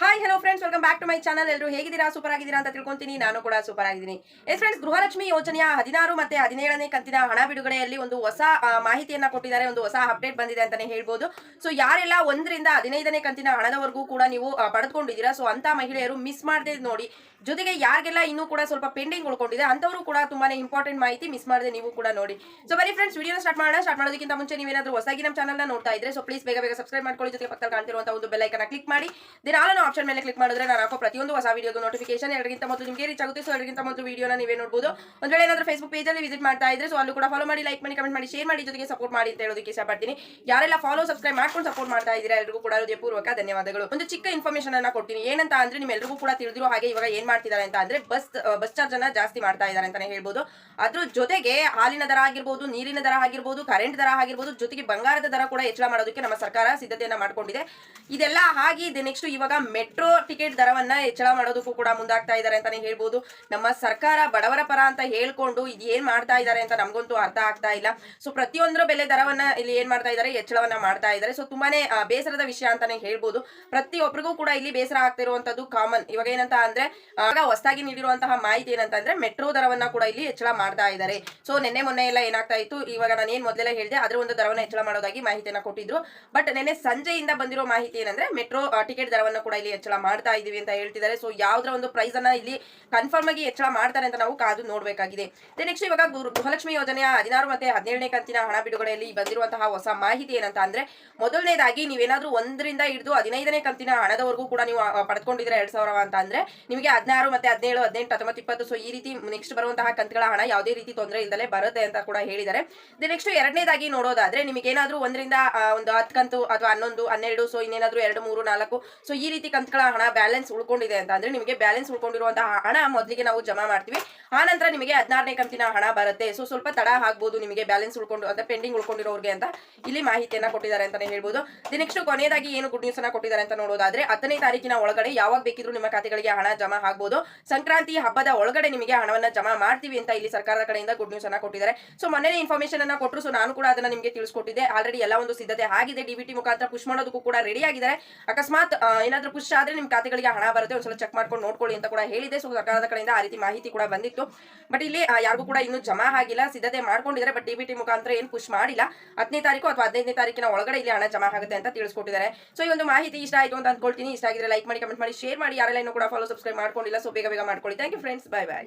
Hi hello friends, welcome back to my channel. ಎಲ್ಲರೂ ಹೇಗಿದ್ದೀರಾ? Super ಆಗಿದ್ದೀರಾ ಅಂತ ತಿಳ್ಕೊಂತೀನಿ. ನಾನು ಕೂಡ ಸೂಪರ್ ಆಗಿದ್ದೀನಿ. ಎಸ್ ಫ್ರೆಂಡ್ಸ್, ಗೃಹಲಕ್ಷ್ಮಿ ಯೋಜನೆಯ 16 ಮತ್ತೆ 17ನೇ ಕಂತಿನ ಹಣ ಬಿಡುಗಡೆಯಲ್ಲಿ ಒಂದು ಹೊಸ ಮಾಹಿತಿಯನ್ನ ಕೊಟ್ಟಿದ್ದಾರೆ. ಒಂದು ಹೊಸ ಅಪ್ಡೇಟ್ ಬಂದಿದೆ ಅಂತಾನೆ ಹೇಳ್ಬೋದು. ಸೊ ಯಾರೆಲ್ಲ 1ರಿಂದ 15ನೇ ಕಂತಿನ ಹಣದವರೆಗೂ ಕೂಡ ನೀವು ಪಡೆದುಕೊಂಡಿದ್ದೀರಾ, ಸೊ ಅಂತ ಮಹಿಳೆಯರು ಮಿಸ್ ಮಾಡದೆ ನೋಡಿ. ಜೊತೆಗೆ ಯಾರಿಗೆಲ್ಲ ಇನ್ನೂ ಕೂಡ ಸ್ವಲ್ಪ ಪೆಂಡಿಂಗ್ ಉಳ್ಕೊಂಡಿದೆ ಅಂತವರು ಕೂಡ ತುಂಬಾನೇ ಇಂಪಾರ್ಟೆಂಟ್ ಮಾಹಿತಿ ಮಿಸ್ ಮಾಡದೆ ನೀವು ಕೂಡ ನೋಡಿ. ಸೊ ಬರೀ ಫ್ರೆಂಡ್ಸ್, ವಿಡಿಯೋನ ಸ್ಟಾರ್ಟ್ ಮಾಡೋದಕ್ಕಿಂತ ಮುಂಚೆ ನೀವೇನಾದ್ರೂ ಹೊಸದಾಗಿ ನಮ್ಮ ಚಾನಲ್ನ ನೋಡ್ತಾ ಇದ್ರೆ ಸೊ ಪ್ಲೀಸ್ ಬೇಗ ಬೇಗ ಸಬ್ಸ್ಕ್ರೈಬ್ ಮಾಡ್ಕೊಳ್ಳಿ. ಜೊತೆಗೆ ಪಕ್ಕದಲ್ಲಿ ಕಾಣ್ತಿರುವಂತಹ ಒಂದು ಬೆಲ್ ಐಕನ್ ಕ್ಲಿಕ್ ಮಾಡಿ ದಿನ ಆಪ್ಷನ್ ಮೇಲೆ ಕ್ಲಿಕ್ ಮಾಡಿದ್ರೆ ನಾನು ಹಾಕೋ ಪ್ರತಿಯೊಂದು ಹೊಸ ವಿಡಿಯೋದು ನೋಟಿಫಿಕೇಶನ್ ಎಲ್ಲರಿಗಿಂತ ಮೊದಲು ನಿಮಗೆ ರೀಚ್ ಆಗುತ್ತೆ. ಸೊ ಎಲ್ಲರಿಗಿಂತ ಮೊದಲು ವಿಡಿಯೋನ ನೀವೇ ನೋಡಬಹುದು. ಒಂದ್ ವೇಳೆ ಏನಾದರೂ ಫೇಸ್ಬುಕ್ ಪೇಜ್ ಅಲ್ಲಿ ವಿಸಿಟ್ ಮಾಡ್ತಾ ಇದ್ರೆ ಸೊ ಅಲ್ಲೂ ಕೂಡ ಫಾಲೋ ಮಾಡಿ, ಲೈಕ್ ಮಾಡಿ, ಕಮೆಂಟ್ ಮಾಡಿ, ಶೇರ್ ಮಾಡಿ, ಜೊತೆಗೆ ಸಪೋರ್ಟ್ ಮಾಡಿ ಅಂತ ಹೇಳೋದಕ್ಕೆ ಇಷ್ಟಪಡ್ತೀನಿ. ಯಾರೆಲ್ಲ ಫಾಲೋ ಸಬ್ಸ್ಕ್ರೈಬ್ ಮಾಡ್ಕೊಂಡು ಸಪೋರ್ಟ್ ಮಾಡ್ತಾ ಇದ್ದೀರಾ ಎಲ್ಲರಿಗೂ ಕೂಡ ಹೃದಯಪೂರ್ವಕ ಧನ್ಯವಾದಗಳು. ಒಂದು ಚಿಕ್ಕ ಇನ್ಫಾರ್ಮೇಶನ್ ಅನ್ನ ಕೊಡ್ತೀನಿ. ಏನಂತ ಅಂದ್ರೆ ನಿಮ್ಮೆಲ್ಲರಿಗೂ ಕೂಡ ತಿಳಿದಿರೋ ಹಾಗೆ ಇವಾಗ ಏನ್ ಮಾಡ್ತಿದ್ದಾರೆ ಅಂತ ಅಂದ್ರೆ ಬಸ್ ಚಾರ್ಜ್ ಅನ್ನ ಜಾಸ್ತಿ ಮಾಡ್ತಾ ಇದ್ದಾರೆ ಅಂತಾನೆ ಹೇಳ್ಬೋದು. ಅದ್ರ ಜೊತೆಗೆ ಹಾಲಿನ ದರ ಆಗಿರ್ಬೋದು, ನೀರಿನ ದರ ಆಗಿರ್ಬೋದು, ಕರೆಂಟ್ ದರ ಆಗಿರ್ಬೋದು, ಜೊತೆಗೆ ಬಂಗಾರದ ದರ ಕೂಡ ಹೆಚ್ಚಳ ಮಾಡೋದಕ್ಕೆ ನಮ್ಮ ಸರ್ಕಾರ ಸಿದ್ಧತೆಯನ್ನ ಮಾಡ್ಕೊಂಡಿದೆ. ಇದೆಲ್ಲ ಆಗಿದೆ. ನೆಕ್ಸ್ಟ್ ಇವಾಗ ಮೆಟ್ರೋ ಟಿಕೆಟ್ ದರವನ್ನ ಹೆಚ್ಚಳ ಮಾಡೋದಕ್ಕೂ ಕೂಡ ಮುಂದಾಗ್ತಾ ಇದ್ದಾರೆ ಅಂತಾನೆ ಹೇಳ್ಬೋದು. ನಮ್ಮ ಸರ್ಕಾರ ಬಡವರ ಪರ ಅಂತ ಹೇಳ್ಕೊಂಡು ಇದು ಏನ್ ಮಾಡ್ತಾ ಇದ್ದಾರೆ ಅಂತ ನಮ್ಗಂತೂ ಅರ್ಥ ಆಗ್ತಾ ಇಲ್ಲ. ಸೊ ಪ್ರತಿಯೊಂದರ ಬೆಲೆ ದರವನ್ನ ಇಲ್ಲಿ ಏನ್ ಮಾಡ್ತಾ ಇದ್ದಾರೆ, ಹೆಚ್ಚಳವನ್ನ ಮಾಡ್ತಾ ಇದ್ದಾರೆ. ಸೊ ತುಂಬಾನೇ ಬೇಸರದ ವಿಷಯ ಅಂತಾನೆ ಹೇಳ್ಬೋದು. ಪ್ರತಿಯೊಬ್ಬರಿಗೂ ಕೂಡ ಇಲ್ಲಿ ಬೇಸರ ಆಗ್ತಿರುವಂತದ್ದು ಕಾಮನ್. ಇವಾಗ ಏನಂತ ಅಂದ್ರೆ ಹೊಸದಾಗಿ ನೀಡಿರುವಂತಹ ಮಾಹಿತಿ ಏನಂತ ಅಂದ್ರೆ ಮೆಟ್ರೋ ದರವನ್ನ ಕೂಡ ಇಲ್ಲಿ ಹೆಚ್ಚಳ ಮಾಡ್ತಾ ಇದ್ದಾರೆ. ಸೊ ನಿನ್ನೆ ಮೊನ್ನೆ ಎಲ್ಲ ಏನಾಗ್ತಾ ಇತ್ತು, ಇವಾಗ ನಾನು ಏನ್ ಮೊದಲೆಲ್ಲ ಹೇಳಿದೆ ಅದರ ಒಂದು ದರವನ್ನ ಹೆಚ್ಚಳ ಮಾಡೋದಾಗಿ ಮಾಹಿತಿಯನ್ನ ಕೊಟ್ಟಿದ್ರು. ಬಟ್ ನಿನ್ನೆ ಸಂಜೆಯಿಂದ ಬಂದಿರೋ ಮಾಹಿತಿ ಏನಂದ್ರೆ ಮೆಟ್ರೋ ಟಿಕೆಟ್ ದರವನ್ನ ಕೂಡ ಇಲ್ಲಿ ಹೆಚ್ಚಳ ಮಾಡ್ತಾ ಇದೀವಿ ಅಂತ ಹೇಳ್ತಿದ್ದಾರೆ. ಸೊ ಯಾವ್ದ್ರ ಒಂದು ಪ್ರೈಸ್ ಅನ್ನ ಇಲ್ಲಿ ಕನ್ಫರ್ಮ್ ಆಗಿ ಹೆಚ್ಚಳ ಮಾಡ್ತಾರೆ ಅಂತ ನಾವು ಕಾದು ನೋಡ್ಬೇಕಾಗಿದೆ. ನೆಕ್ಸ್ಟ್ ಇವಾಗ ಗೃಹಲಕ್ಷ್ಮಿ ಯೋಜನೆಯ 16 ಮತ್ತೆ 17ನೇ ಕಂತಿನ ಹಣ ಬಿಡುಗಡೆಯಲ್ಲಿ ಬಂದಿರುವಂತಹ ಹೊಸ ಮಾಹಿತಿ ಏನಂತ ಅಂದ್ರೆ, ಮೊದಲನೇದಾಗಿ ನೀವೇನಾದ್ರೂ 1ರಿಂದ ಹಿಡಿದು 15ನೇ ಕಂತಿನ ಹಣದವರೆಗೂ ಕೂಡ ನೀವು ಪಡೆದುಕೊಂಡಿದ್ರೆ 2000 ಅಂತ ಅಂದ್ರೆ ನಿಮಗೆ 16 ಮತ್ತೆ 17, 18, 19, 20 ಸೊ ಈ ರೀತಿ ನೆಕ್ಸ್ಟ್ ಬರುವಂತಹ ಕಂತುಗಳ ಹಣ ಯಾವುದೇ ರೀತಿ ತೊಂದರೆ ಇಲ್ಲದೆ ಬರುತ್ತೆ ಅಂತ ಕೂಡ ಹೇಳಿದ್ದಾರೆ. ನೆಕ್ಸ್ಟ್ ಎರಡನೇದಾಗಿ ನೋಡೋದಾದ್ರೆ ನಿಮಗೆ ಏನಾದ್ರೂ 1ರಿಂದ ಒಂದು 10 ಕಂತು ಅಥವಾ 11, 12 ಸೊ ಇನ್ನೇನಾದ್ರೂ 2, 3, 4 ಸೊ ಈ ರೀತಿ ಕಂತುಗಳ ಹಣ ಬ್ಯಾಲೆನ್ಸ್ ಉಳ್ಕೊಂಡಿದೆ ಅಂತ ಅಂದ್ರೆ ನಿಮಗೆ ಬ್ಯಾಲೆನ್ಸ್ ಉಳ್ಕೊಂಡಿರುವಂತಹ ಹಣ ಮೊದಲಿಗೆ ನಾವು ಜಮಾ ಮಾಡ್ತೀವಿ. ಆ ನಂತರ ನಿಮಗೆ 16ನೇ ಕಂತಿನ ಹಣ ಬರುತ್ತೆ. ಸೊ ಸ್ವಲ್ಪ ತಡ ಆಗ್ಬೋದು ನಿಮಗೆ ಬ್ಯಾಲೆನ್ಸ್ ಉಳ್ಕೊಂಡು ಅಂದ್ರೆ ಪೆಂಡಿಂಗ್ ಉಳ್ಕೊಂಡಿರೋರಿಗೆ ಅಂತ ಇಲ್ಲಿ ಮಾಹಿತಿಯನ್ನ ಕೊಟ್ಟಿದ್ದಾರೆ ಅಂತಾನೆ ಹೇಳ್ಬೋದು. ನೆಕ್ಸ್ಟ್ ಕೊನೆಯದಾಗಿ ಏನು ಗುಡ್ ನ್ಯೂಸ್ ಅನ್ನ ಕೊಟ್ಟಿದ್ದಾರೆ ಅಂತ ನೋಡೋದಾದ್ರೆ 10ನೇ ತಾರೀಕಿನ ಒಳಗಡೆ ಯಾವಾಗ ಬೇಕಿದ್ರು ನಿಮ್ಮ ಖಾತೆಗಳಿಗೆ ಹಣ ಜಮಾ ಆಗ್ಬೋದು. ಸಂಕ್ರಾಂತಿ ಹಬ್ಬದ ಒಳಗಡೆ ನಿಮಗೆ ಹಣವನ್ನ ಜಮಾ ಮಾಡ್ತೀವಿ ಅಂತ ಇಲ್ಲಿ ಸರ್ಕಾರದ ಕಡೆಯಿಂದ ಗುಡ್ ನ್ಯೂಸ್ ಅನ್ನ ಕೊಟ್ಟಿದ್ದಾರೆ. ಸೊ ಮೊನ್ನೆ ಇನ್ಫಾರ್ಮೇಶನ್ ಅನ್ನ ಕೊಟ್ಟರು. ಸೊ ನಾನು ಕೂಡ ಅದನ್ನ ನಿಮಗೆ ತಿಳಿಸ್ಕೊಟ್ಟಿದ್ದೆ. ಆಲ್ರೆಡಿ ಎಲ್ಲ ಒಂದು ಸಿದ್ಧತೆ ಆಗಿದೆ. ಡಿಬಿಟಿ ಮುಖಾಂತರ ಪುಷ್ ಮಾಡೋದಕ್ಕೂ ಕೂಡ ರೆಡಿ ಆಗಿದ್ದಾರೆ. ಅಕಸ್ಮಾತ್ ಏನಾದ್ರೂ ಪುಷ್ ಆದ್ರೆ ನಿಮ್ ಖಾತೆಗಳಿಗೆ ಹಣ ಬರುತ್ತೆ, ಒಂದ್ಸಲ ಚೆಕ್ ಮಾಡ್ಕೊಂಡು ನೋಡ್ಕೊಳ್ಳಿ ಅಂತ ಕೂಡ ಹೇಳಿದೆ. ಸೊ ಸರ್ಕಾರದ ಕಡೆಯಿಂದ ಆ ರೀತಿ ಮಾಹಿತಿ ಕೂಡ ಬಂದಿತ್ತು. ಬಟ್ ಇಲ್ಲಿ ಯಾರಿಗೂ ಕೂಡ ಇನ್ನೂ ಜಮಾ ಆಗಿಲ್ಲ, ಸಿದ್ಧತೆ ಮಾಡ್ಕೊಂಡಿದ್ದಾರೆ. ಬಟ್ ಡಿಬಿಟಿ ಮುಖಾಂತರ ಏನು ಪುಷ್ ಮಾಡಿಲ್ಲ. 10ನೇ ತಾರೀಕು ಅಥವಾ 15ನೇ ತಾರೀಕಿನ ಒಳಗಡೆ ಇಲ್ಲಿ ಹಣ ಜಮಾ ಆಗುತ್ತೆ ಅಂತ ತಿಳಿಸ್ಕೊಟ್ಟಿದ್ದಾರೆ. ಸೊ ಈ ಒಂದು ಮಾಹಿತಿ ಇಷ್ಟ ಆಯ್ತು ಅಂತ ಅನ್ಕೊಳ್ತೀನಿ. ಇಷ್ಟ ಆಗಿದ್ರೆ ಲೈಕ್ ಮಾಡಿ, ಕಮೆಂಟ್ ಮಾಡಿ, ಶೇರ್ ಮಾಡಿ. ಯಾರೆಲ್ಲ ಇನ್ನೂ ಕೂಡ ಫಾಲೋ ಸಬ್ಸ್ಕ್ರೈಬ್ ಮಾಡ್ಕೊಂಡಿಲ್ಲ ಸೊ ಬೇಗ ಬೇಗ ಮಾಡ್ಕೊಳ್ಳಿ. Thank you friends, bye by.